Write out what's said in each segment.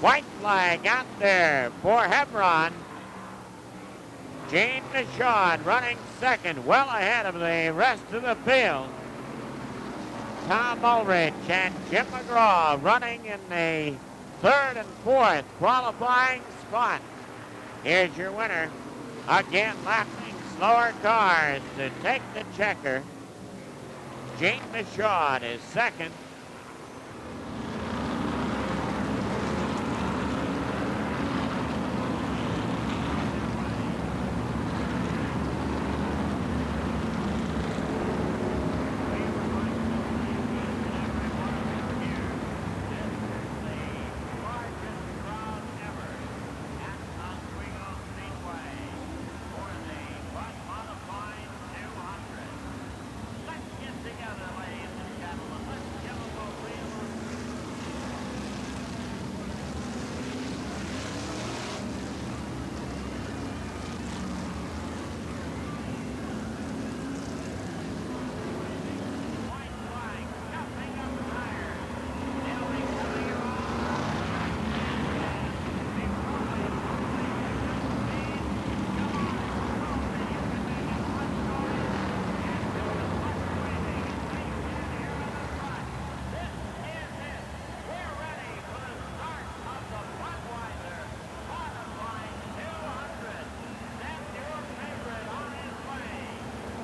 White flag out there for Hebron. Gene Michaud running second, well ahead of the rest of the field. Tom Ulrich and Jim McGraw running in the third and fourth qualifying spot. Here's your winner. Again, lapping slower cars to take the checker. Gene Michaud is second.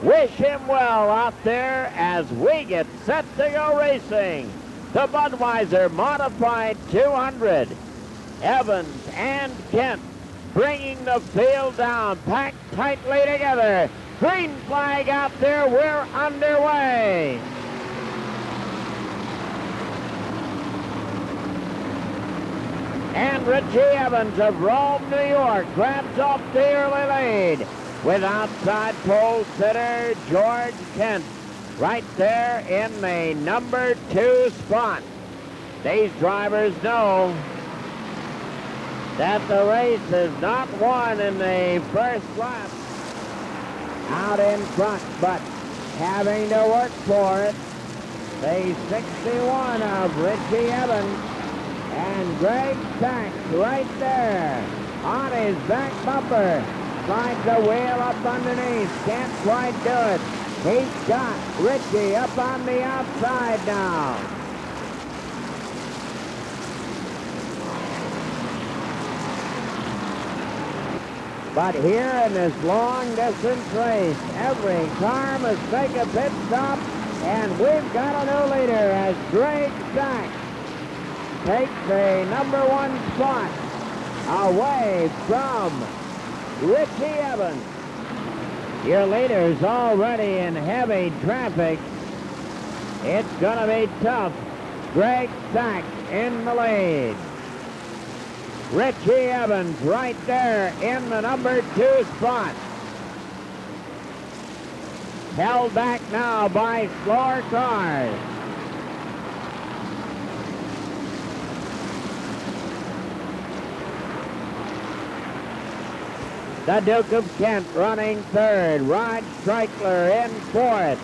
Wish him well out there as we get set to go racing. The Budweiser Modified 200. Evans and Kent bringing the field down, packed tightly together. Green flag out there, we're underway. And Richie Evans of Rome, New York grabs off the early lead with outside pole sitter George Kent right there in the number 2 spot. These drivers know that the race is not won in the first lap out in front, but having to work for it. The 61 of Richie Evans and Greg Sachs right there on his back bumper. Slides the wheel up underneath, can't quite do it. He's got Richie up on the outside now. But here in this long distance race, every car must make a pit stop, and we've got a new leader as Greg Sachs takes the number 1 spot away from Richie Evans. Your leader's already in heavy traffic. It's going to be tough. Greg Sachs in the lead. Richie Evans right there in the number 2 spot. Held back now by slower cars. The Duke of Kent running third. Rod Streichler in fourth.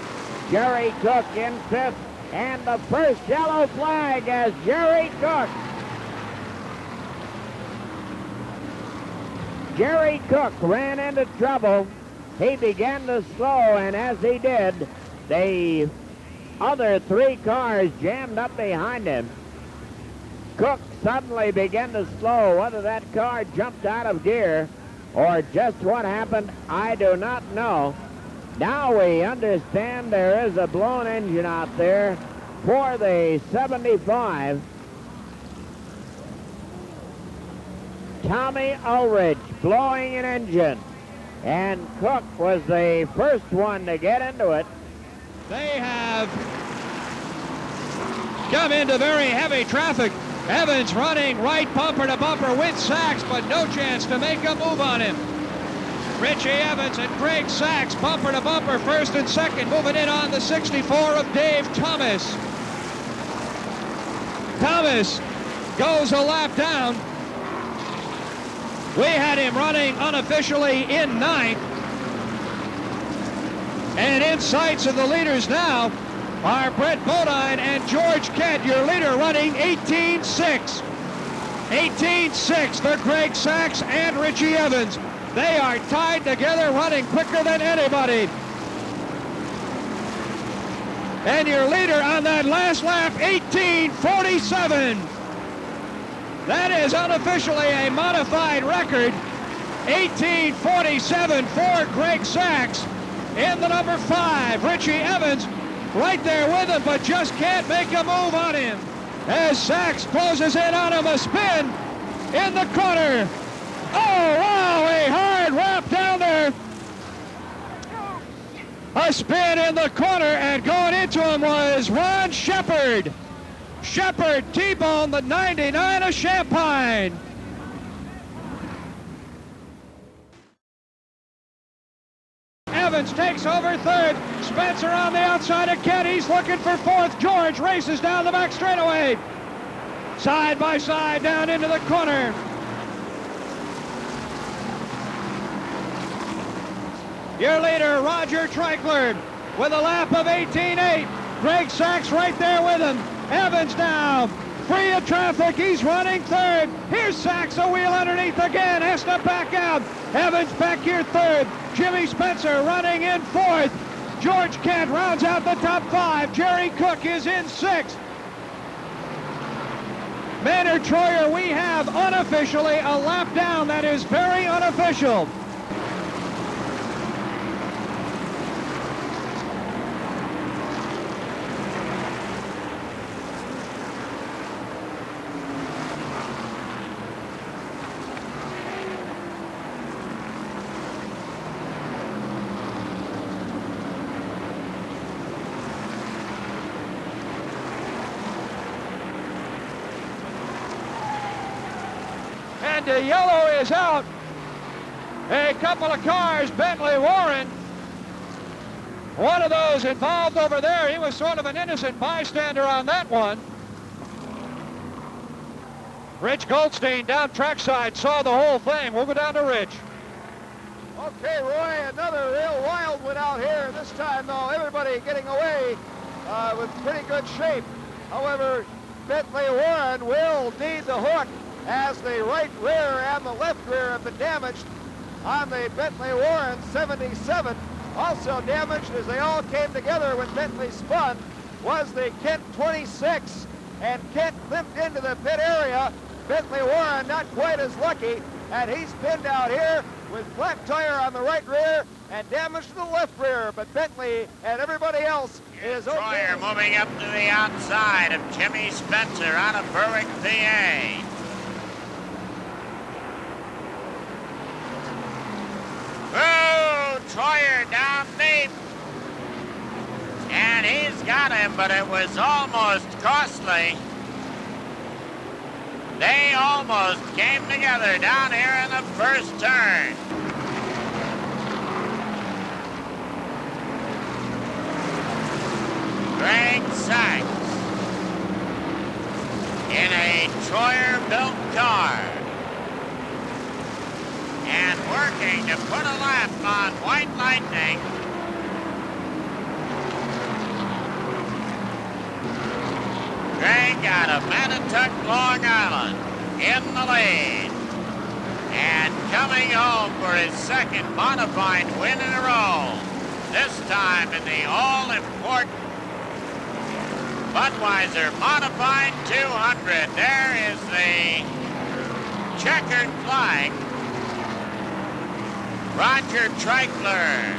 Jerry Cook in fifth. And the first yellow flag as Jerry Cook. Jerry Cook ran into trouble. He began to slow, and as he did, the other 3 cars jammed up behind him. Cook suddenly began to slow. Whether that car jumped out of gear or just what happened, I do not know. Now we understand there is a blown engine out there for the 75. Tommy Ulrich blowing an engine, and Cook was the first one to get into it. They have come into very heavy traffic. Evans running right bumper to bumper with Sachs, but no chance to make a move on him. Richie Evans and Greg Sachs bumper to bumper, first and second, moving in on the 64 of Dave Thomas. Thomas goes a lap down. We had him running unofficially in ninth. And in sights of the leaders now are Brett Bodine and George Kent, your leader, running 18-6. 18-6 for Greg Sachs and Richie Evans. They are tied together, running quicker than anybody. And your leader on that last lap, 18:47. That is unofficially a modified record. 18:47 for Greg Sachs in the number 5. Richie Evans right there with him, but just can't make a move on him. As Sachs closes in on him, a spin in the corner. Oh, wow, a hard wrap down there. A spin in the corner, and going into him was Ron Shepard. Shepard T-boned the 99 of Champagne. Evans takes over third. Spencer on the outside of Kent. He's looking for fourth. George races down the back straightaway. Side by side down into the corner. Your leader, Roger Treichler, with a lap of 18.8. Greg Sachs right there with him. Evans now, free of traffic. He's running third. Here's Sachs, a wheel underneath again. Has to back out. Evans back here third. Jimmy Spencer running in fourth. George Kent rounds out the top 5. Jerry Cook is in 6th. Maynard Troyer, we have unofficially a lap down. That is very unofficial. And the yellow is out. A couple of cars, Bentley Warren. One of those involved over there. He was sort of an innocent bystander on that one. Rich Goldstein down trackside saw the whole thing. We'll go down to Rich. Okay, Roy, another real wild one out here. This time, though, everybody getting away with pretty good shape. However, Bentley Warren will need the hook, as the right rear and the left rear have been damaged on the Bentley Warren 77. Also damaged as they all came together when Bentley spun was the Kent 26, and Kent limped into the pit area. Bentley Warren not quite as lucky, and he's pinned out here with flat tire on the right rear and damage to the left rear, but Bentley and everybody else is okay. Troyer moving up to the outside of Jimmy Spencer out of Berwick, PA. Oh, Troyer down deep. And he's got him, but it was almost costly. They almost came together down here in the first turn. Greg Sachs in a Troyer-built car, and working to put a lap on White Lightning. Greg out of Manituck, Long Island, in the lead, and coming home for his second modified win in a row, this time in the all-important Budweiser Modified 200. There is the checkered flag. Roger Treichler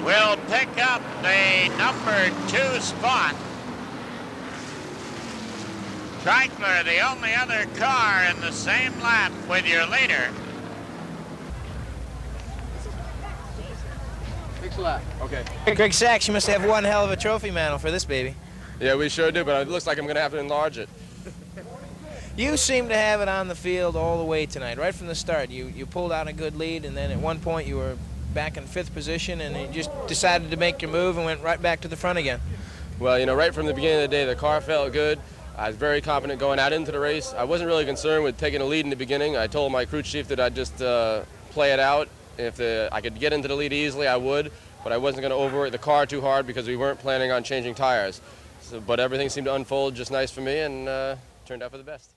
will pick up the number 2 spot. Treichler, the only other car in the same lap with your leader. Thanks a lot. Okay. Greg Sachs, you must have one hell of a trophy mantle for this baby. Yeah, we sure do, but it looks like I'm going to have to enlarge it. You seem to have it on the field all the way tonight, right from the start. You pulled out a good lead, and then at one point you were back in 5th position, and you just decided to make your move and went right back to the front again. Well, you know, right from the beginning of the day, the car felt good. I was very confident going out into the race. I wasn't really concerned with taking a lead in the beginning. I told my crew chief that I'd just play it out. If I could get into the lead easily, I would, but I wasn't going to overwork the car too hard because we weren't planning on changing tires. But everything seemed to unfold just nice for me, and turned out for the best.